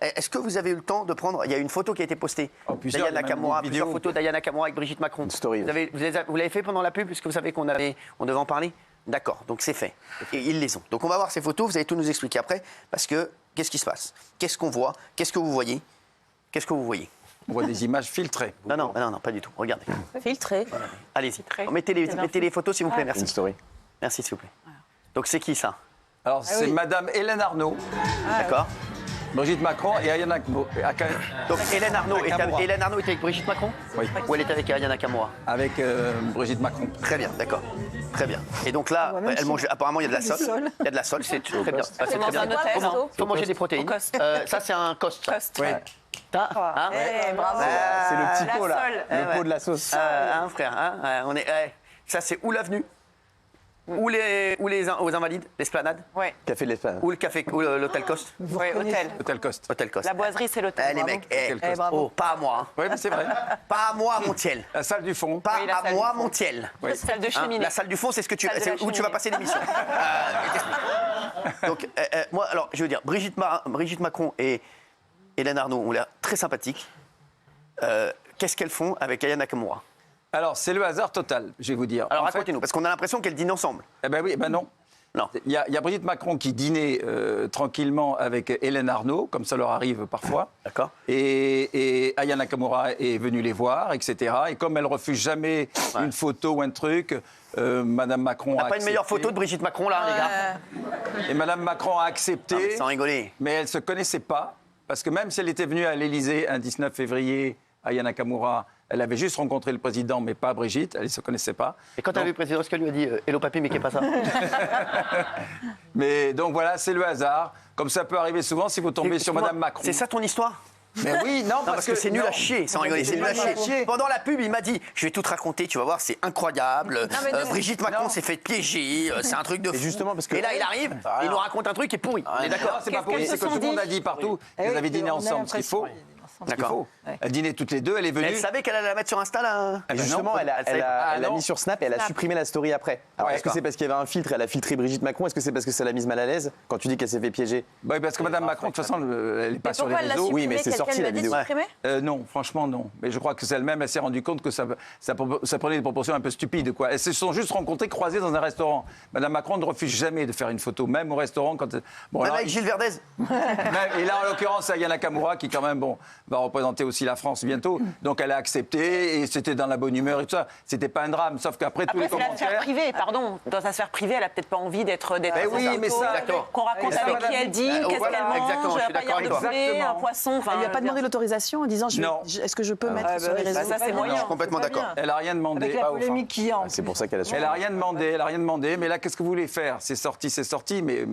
Est-ce que vous avez eu le temps de prendre... Il y a une photo qui a été postée d'Aya Nakamura, plusieurs photos d'Aya Nakamura avec Brigitte Macron. Une story. Vous l'avez fait pendant la pub, puisque vous savez qu'on devait en parler? D'accord, donc c'est fait. Et ils les ont. Donc on va voir ces photos, vous allez tout nous expliquer après, parce que qu'est-ce qui se passe? Qu'est-ce qu'on voit? Qu'est-ce que vous voyez? Qu'est-ce que vous voyez? On voit des images filtrées. Non, pas du tout. Regardez. Filtré. Allez-y. Mettez les photos, s'il vous plaît, merci. Une story. Merci, s'il vous plaît. Donc c'est qui ça? Alors, c'est Madame Hélène Arnaud, D'accord. Brigitte Macron et Aya Nakamura. Donc Hélène Arnaud était avec Brigitte Macron? Oui. Ou elle était avec Aya Nakamura? Avec Brigitte Macron. Très bien, d'accord. Très bien. Et donc là, elle mange. Apparemment, il y a de la sole. Il y a de la sole, c'est très bien. C'est très bien. Il faut manger des protéines. Ça, c'est un cost. Oui. Bravo. C'est le petit pot, là. Le pot de la sauce. Frère, on est. Ça, c'est où l'avenue? Ou aux Invalides, l'Esplanade? Ouais. Café de l'Esplanade. Ou le café, ou l'hôtel Coste? Oui, hôtel. Hôtel Coste. Hôtel Coste. La boiserie, c'est l'hôtel. Les mecs, bravo. pas à moi. Oui, mais c'est vrai. Pas à moi, Montiel. La salle du fond. Pas la à salle moi, du fond. Montiel. Oui. Salle de cheminée. La salle du fond, c'est ce que Salle de la où tu vas cheminée. passer l'émission. Donc, moi, alors, je veux dire, Brigitte Macron et Hélène Arnaud ont l'air très sympathiques. Qu'est-ce qu'elles font avec Aya Nakamura? Alors, c'est le hasard total, je vais vous dire. Alors, En fait, racontez-nous, parce qu'on a l'impression qu'elles dînent ensemble. eh ben oui, ben non. Non. Il y a Brigitte Macron qui dînait tranquillement avec Hélène Arnaud, comme ça leur arrive parfois. D'accord. Et Aya Nakamura est venue les voir, etc. Et comme elle refuse jamais une photo ou un truc, Madame Macron On a n'a pas une meilleure photo de Brigitte Macron, là, les gars? Et Madame Macron a accepté. Non, mais sans rigoler. Mais elle ne se connaissait pas, parce que même si elle était venue à l'Élysée un 19 février, Aya Nakamura, elle avait juste rencontré le président, mais pas Brigitte, elle ne se connaissait pas. Et quand tu as vu le président, est-ce qu'elle lui a dit Hello papy, mais qui est pas ça? Mais donc voilà, c'est le hasard. Comme ça peut arriver souvent si vous tombez sur Madame Macron. C'est ça ton histoire? Mais oui, non, parce que c'est nul à chier, sans rigoler, c'est nul à chier. Pendant la pub, il m'a dit, je vais tout te raconter, tu vas voir, c'est incroyable. Brigitte Macron s'est fait piéger, c'est un truc de fou. justement, parce que- Et là, il arrive, il nous raconte un truc qui est pourri. On est d'accord? Non, c'est pas pourri, c'est que tout le monde a dit partout qu'elles avaient dîné ensemble, ce qu'il faut. D'accord. Elles dînaient toutes les deux, elle est venue. Elle savait qu'elle allait la mettre sur Insta, là? Et justement, non, elle a non. mis sur Snap et elle a supprimé la story après. Alors, est-ce que c'est parce qu'il y avait un filtre, elle a filtré Brigitte Macron? Est-ce que c'est parce que ça l'a mise mal à l'aise quand tu dis qu'elle s'est fait piéger? Oui, parce que Madame Macron, de toute façon, elle n'est pas sur les réseaux. Oui, mais c'est sorti la vidéo. Non, franchement, non. Mais je crois que c'est elle-même, elle s'est rendue compte que ça prenait des proportions un peu stupides, quoi. Elles se sont juste rencontrées, croisées dans un restaurant. Madame Macron ne refuse jamais de faire une photo, même au restaurant. Bon, Même avec Gilles Verdez? Et là, en l'occurrence, Aya Nakamura, qui quand même, va représenter aussi la France bientôt. Donc, elle a accepté et c'était dans la bonne humeur et tout ça. C'était pas un drame, sauf qu'après tous les Après, c'est la sphère commentaires. privée, pardon. Dans sa sphère privée, elle a peut-être pas envie d'être. Mais oui, mais ça, qu'on raconte ça, avec madame- qui elle dit, qu'est-ce voilà, qu'elle exactement, mange, je suis d'accord avec toi. un poisson. Enfin, Elle lui a pas demandé l'autorisation en disant Non. est-ce que je peux mettre sur les réseaux? ça, c'est moyen. Je suis complètement d'accord. Elle a rien demandé. Avec la polémique qu'il y a. C'est pour ça qu'elle a Elle n'a rien demandé, mais là, qu'est-ce que vous voulez faire? C'est sorti, mais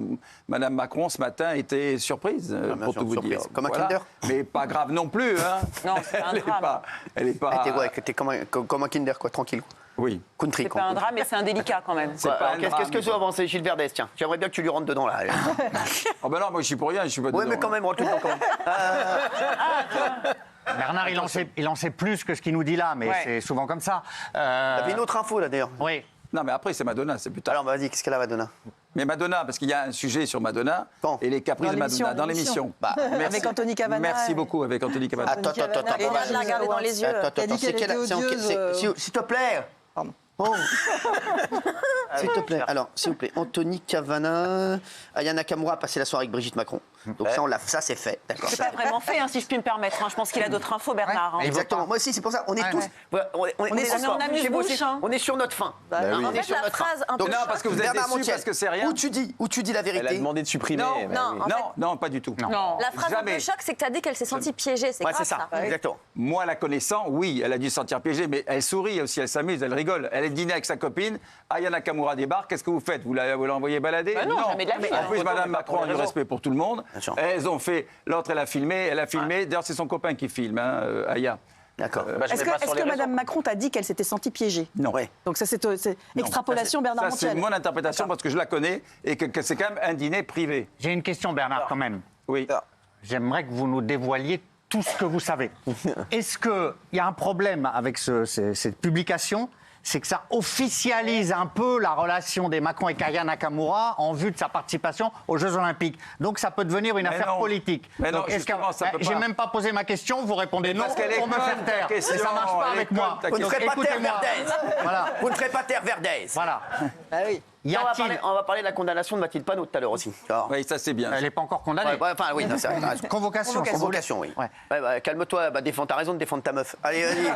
Madame Macron, ce matin, était surprise, bien pour sûr, tout vous surprise. dire. Comme un Kinder. Mais pas grave non plus, hein. Non, c'est pas un drame. Elle est pas... T'es comme un Kinder, quoi, tranquille. Oui. Country, C'est quoi. pas un drame, mais c'est un délicat quand même. C'est pas un Qu'est-ce drame, que tu as avancé, Gilles Verdez? Tiens, j'aimerais bien que tu lui rentres dedans, là. Oh ben non, moi, je suis pour rien, je suis pas Oui, dedans. mais quand même, rentre dedans, quand même. Bernard, il en sait plus que ce qu'il nous dit là, mais Ouais. c'est souvent comme ça. T'avais une autre info, là, d'ailleurs. Oui. Non, mais après, c'est Madonna, c'est plus tard. Alors, vas-y, qu'est-ce qu'elle a, Madonna? Mais Madonna, parce qu'il y a un sujet sur Madonna Quand? et les caprices de Madonna dans l'émission. Merci. Avec Anthony Cavana. Merci beaucoup, avec Anthony Cavana. Attends. Et elle a regardé dans les yeux. Attends, Elle a dit c'est qu'elle quelle était action? odieuse. S'il te plaît. Pardon. Oh. S'il te plaît. Alors, s'il vous plaît, Anthony Cavana, Aya Nakamura a passé la soirée avec Brigitte Macron. Donc ça c'est fait. D'accord. C'est pas vraiment fait, hein, si je puis me permettre. hein. Je pense qu'il a d'autres infos, Bernard. hein. Exactement. Moi aussi, c'est pour ça. On est tous. On est on amuse chez vous bouche, aussi. hein. On est sur notre fin. oui. On En est fait, sur la notre fin. phrase un Donc, peu Non, parce que vous êtes Bernard déçus Montiel, parce que c'est rien. Où tu dis la Elle a vérité. demandé de supprimer. Non, mais non, oui. en fait- Non, pas du tout. Non. La phrase un Jamais. peu choc, c'est que tu as dit qu'elle s'est sentie piégée. C'est Ouais, grave, c'est ça. ça. Exactement. Moi, la connaissant, oui, elle a dû se sentir piégée, mais elle sourit aussi, elle s'amuse, elle rigole. Elle est dîner avec sa copine, Aya Nakamura débarque, qu'est-ce que vous faites? Vous l'envoyez balader? Bah non, jamais de la vie. En plus, Madame Macron a du respect pour tout le monde. Bien sûr. Elles ont fait, l'autre, elle a filmé. D'ailleurs, c'est son copain qui filme, Aya. D'accord. Est-ce que Madame Macron t'a dit qu'elle s'était sentie piégée? Non. Ouais. Donc ça, c'est extrapolation Bernard Ça, c'est Montiel. mon interprétation parce que je la connais et que c'est quand même un dîner privé. J'ai une question, Bernard, quand même. Oui. J'aimerais que vous nous dévoiliez tout ce que vous savez. Est-ce qu'il y a un problème avec cette publication? c'est que ça officialise un peu la relation des Macron et Aya Nakamura en vue de sa participation aux Jeux Olympiques. Donc ça peut devenir une affaire non. politique. Mais non, Donc, est-ce justement, ça peut j'ai pas. même pas posé ma question, vous répondez non parce qu'elle est pour me conne, faire ta taire. Mais question, ça marche pas elle est avec conne, moi. ta Vous ne Donc, ferez pas taire écoutez-moi. Verdez. Voilà. Vous ne ferez pas taire Verdez. Voilà. Ah oui. Y On va, a-t-il... parler de la condamnation de Mathilde Panot tout à l'heure aussi. Alors, Oui, ça c'est bien. Elle n'est pas encore condamnée. enfin, oui, non, c'est vrai, t'as raison. Convocation. Convocation, oui. Ouais. Ouais, calme-toi, t'as raison de défendre ta meuf. Allez, vas-y.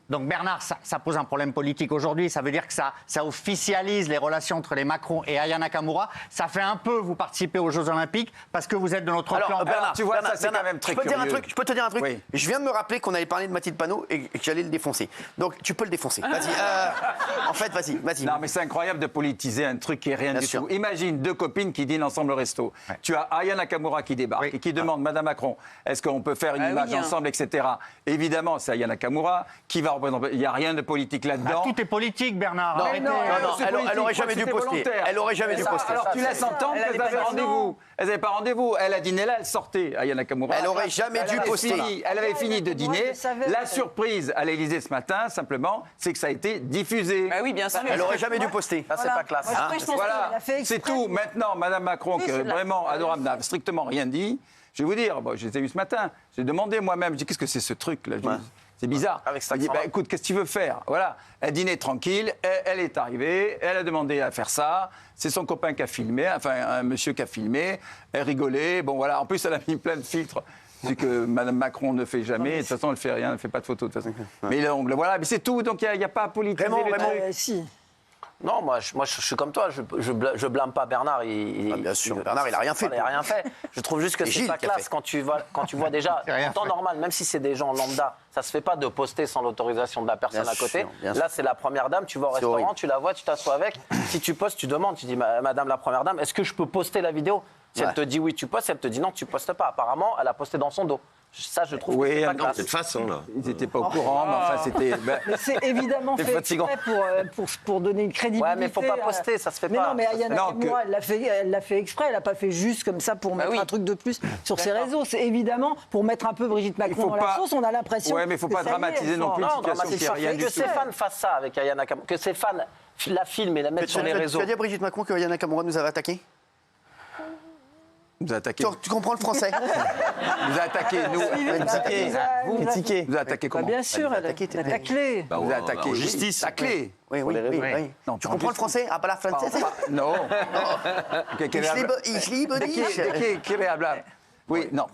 Donc Bernard, ça pose un problème politique aujourd'hui. Ça veut dire que ça officialise les relations entre les Macron et Aya Nakamura. Ça fait un peu vous participer aux Jeux Olympiques parce que vous êtes de notre clan. Bernard, tu vois, ça, c'est quand même très je peux te dire un curieux. truc, je peux te dire un truc. Oui. Je viens de me rappeler qu'on avait parlé de Mathilde Panot et que j'allais le défoncer. Donc tu peux le défoncer. Vas-y. En fait, vas-y. Non, mais c'est incroyable de politiser un truc qui est rien Bien du sûr. tout. Imagine deux copines qui dînent ensemble au resto. Ouais. Tu as Aya Nakamura qui débarque Oui. et qui demande, Madame Macron, est-ce qu'on peut faire une Ah oui, image hein. ensemble, etc. Évidemment, c'est Aya Nakamura qui va représenter. Il n'y a rien de politique Bah, là-dedans. tout est politique, Bernard. Non, Arrêtez. non, c'est elle politique, aurait jamais c'était dû poster. volontaire. Elle aurait jamais dû Ça, poster. Alors tu laisses entendre Elle qu'elles avait avaient pas dit non. rendez-vous. Elles n'avaient pas rendez-vous. Elle a dîné là, elle sortait, Aya Nakamura. Elle aurait jamais dû avait poster. Elle avait fini de Moi, je dîner. le savais, La peut-être. surprise à l'Élysée ce matin, simplement, c'est que ça a été diffusé. Bah oui, bien sûr. Elle aurait jamais dû poster. Ça, c'est pas classe. Moi, je pense qu'elle Voilà, a fait exprès. c'est tout. Maintenant, Madame Macron, qui est vraiment adorable, n'a strictement rien dit. Je vais vous dire, bon, je les ai eus ce matin. J'ai demandé moi-même, je dis, qu'est-ce que c'est ce truc-là? Je dis, c'est bizarre. Avec ça Elle dit, accent-là. écoute, qu'est-ce que tu veux faire? Voilà. Elle dînait tranquille, elle est arrivée, elle a demandé à faire ça. C'est son copain qui a filmé, enfin, un monsieur qui a filmé. Elle rigolait. Bon, voilà. En plus, elle a mis plein de filtres. Ce que Madame Macron ne fait jamais. De toute façon, elle ne fait rien, elle ne fait pas de photos, de toute façon. Mais l'ongle, voilà. Mais c'est tout. Donc, il n'y a pas à politiser Vraiment, le vraiment. truc. Si. Non, moi, je suis comme toi. Je blâme pas Bernard. Bien sûr, Bernard, il a rien fait. Il n'a rien fait. Je trouve juste que C'est c'est Gilles pas qui a classe fait. quand tu vois déjà, C'est rien en temps fait. normal, même si c'est des gens lambda, ça se fait pas de poster sans l'autorisation de la personne Bien à côté. sûr, bien sûr. Là, c'est la première dame. Tu vas au C'est restaurant, horrible. tu la vois, tu t'assois avec. Si tu postes, tu demandes. Tu dis, Madame la première dame, est-ce que je peux poster la vidéo? Si Ouais. elle te dit oui, tu postes. Si elle te dit non, tu postes pas. Apparemment, elle a posté dans son dos. Ça, je trouve Oui, que c'est pas non, classe. Cette façon-là. Ils n'étaient pas au courant, mais enfin, c'était. Mais c'est évidemment C'est fait fatigant. exprès pour donner une crédibilité. Ouais, mais faut pas poster, ça se fait mais pas. non, mais Aya Non, Nakamura, elle l'a fait exprès, elle l'a pas fait juste comme ça pour mettre oui. un truc de plus sur ses réseaux. C'est évidemment pour mettre un peu Brigitte Macron faut dans la pas- sauce, on a l'impression. Ouais, mais faut que pas ça y est, dramatiser elle non sort. plus. Une Non, situation dramatique qui est pas. rien du Que tout. ses fans fassent ça avec Aya Nakamura, que ses fans la filment et la mettent sur les réseaux. Tu as dit à Brigitte Macron que Aya Nakamura nous avait attaqué? Vous attaquez. Tu comprends le français? Vous attaquez, nous. Vous Critiqué. Vous attaquez Bah, comment? bien sûr, elle a attaqué, t'es- taclé. Vous en- attaquez. en justice. Taclé. Oui, oui, les réseaux. oui, oui. Non, Tu en comprends le plus- français? Ah, pas la française? Non. Ich liebe dich. Qui habla? Oui, non.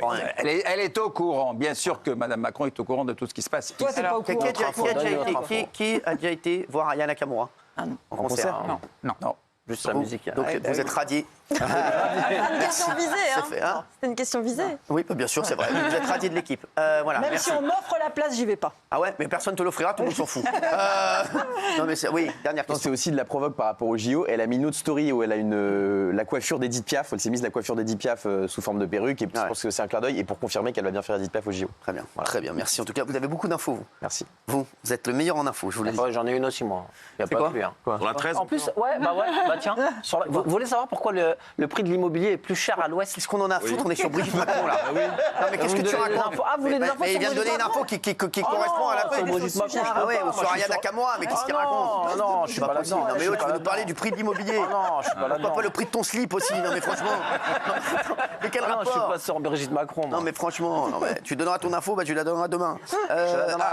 Elle est au courant. Bien sûr que Mme Macron est au courant de tout ce qui se passe. Toi, t'es pas au Qui courant. a qui a déjà été voir Aya Nakamura? En concert? Non. Juste la musique. Donc vous êtes radiés. Question visée, C'est hein. fait, hein? C'est une question visée. Oui, bien sûr, c'est vrai. Vous êtes radiés de l'équipe. Voilà, Même merci. si on m'offre la place, j'y vais pas. Ah ouais, mais personne te l'offrira, tout le monde s'en fout. Non, mais oui, dernière Non, c'est question. aussi de la provoque par rapport au JO. Elle a mis une autre story où elle a la coiffure d'Edith Piaf. Elle s'est mise la coiffure d'Edith Piaf sous forme de perruque. Et je pense que c'est un clin d'œil. Et pour confirmer qu'elle va bien faire Edith Piaf au JO. Très bien, très bien, merci. En tout cas, vous avez beaucoup d'infos, vous. Merci. Vous êtes le meilleur en infos, je vous le dis. Ouais, j'en ai une aussi, moi. Il n'y a C'est pas quoi plus. Hein. Pour la 13 En plus, ouais, tiens. Vous voulez savoir pourquoi le prix de l'immobilier est plus cher à l'ouest? Qu'est-ce qu'on en a à foutre? On est sur Brigitte Macron, là. Non, mais qu'est-ce que Vous tu donnez des racontes? infos. Ah, vous voulez des infos Mais il sur vient de donner Brigitte une info qui correspond à la sur feuille. Brigitte Macron, Ah ouais, ou moi, sur je Aya suis Nakamura, mais qu'est-ce qu'il Ah raconte? non, je suis pas possible. là-dedans. Non, mais Je oh, suis tu pas veux nous parler là-dedans. du prix de l'immobilier? Non, je suis pas là-dedans. Pas le prix de ton slip aussi, non mais franchement. Mais quel Ah non, je suis rapport? pas sur Brigitte Macron. moi. Non mais franchement, non, mais tu donneras ton info, bah tu la donneras demain. Je la donnerai